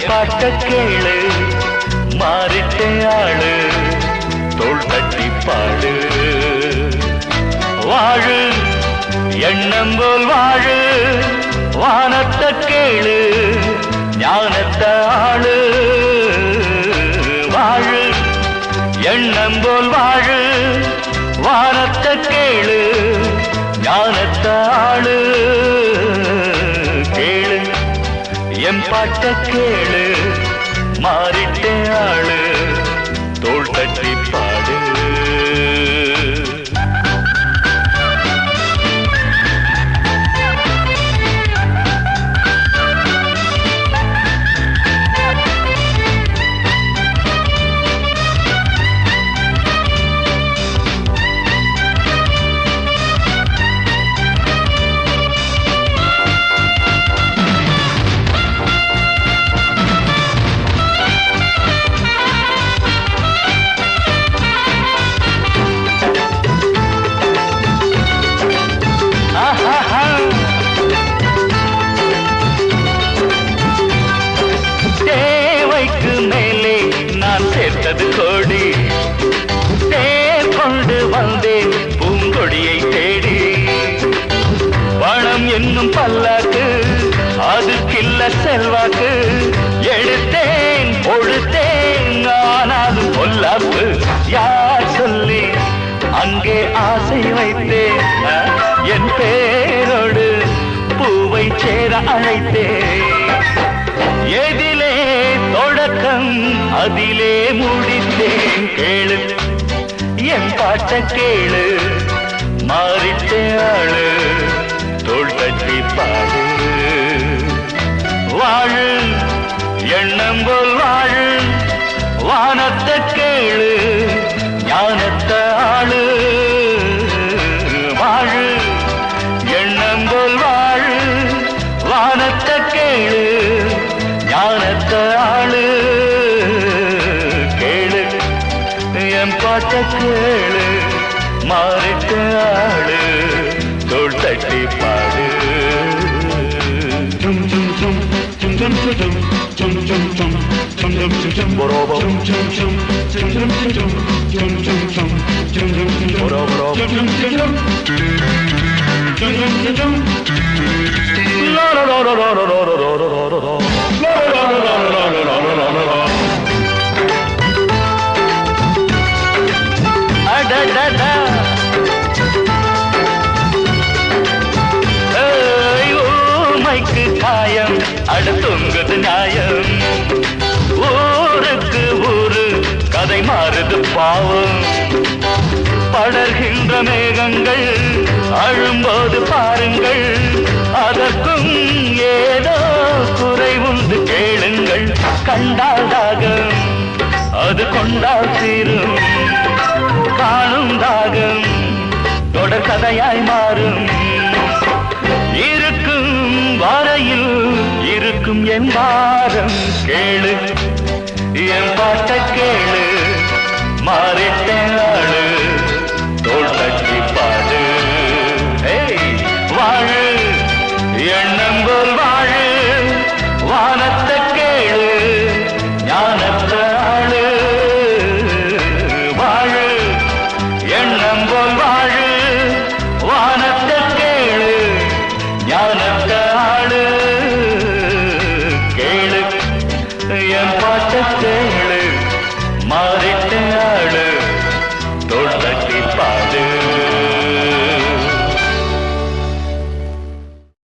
பாட்ட கேளு மாறிட்டே ஆளு தோள் தட்டி பாடு வாழு எண்ணம் போல் வாழு வானத்தை கேளு ஞானத்தை ஆளு வாழு எண்ணம் போல் வாழு வானத்தை கேளு ஞானத்தை ஆளு கேளு என் பாட்ட கேளு மாறிட்டே ஆளு தோள் தட்டி பாடு தேவைக்கு மேலே நான் சேர்த்தது கோடி தேர் கொண்டு வந்தேன் பூங்கொடியை தேடி பணம் என்னும் பல்லாக்கு அதுக்கில்ல செல்வாக்கு எடுத்தேன் பொழுத்தேன் ஆனாலும் பொல்லாப்பு யார் சொல்லி அங்கே ஆசை வைத்தேன் என் பேரோடு பூவை சேர அழைத்தேன் எதிலே தொடக்கம் அதிலே முடித்தேன் கேளு என் பாட்ட கேளு மாறிட்டே ஆளு தோள் தட்டி பாடு வாழு எண்ணம் போல் வாழு வானத்தை கேளு ஞானத்தை ஆளு வாழு எண்ணம் போல் வாழு வானத்தை கேளு ஞானத்தை ஆளு கேளு என் பாட்ட கேளு மாறிட்ட ஆளு தோள் தட்டி பாடு ஊமைக்கு காயம் அடுத்துங்குது நியாயம் ஊருக்கு ஊரு கதை மாறுது பாவம் படர்கின்ற மேகங்கள் அழும்போது பாருங்கள் அதற்கும் ஏதோ குறை உண்டு கேளுங்கள் கண்டால் தாகம் அது கொண்டால் தீரும் காணும் தாகம் தொடர் கதையாய் மாறும் இருக்கும் வரையில் இருக்கும் என் பாரம் கேளு என் பாட்ட கேளு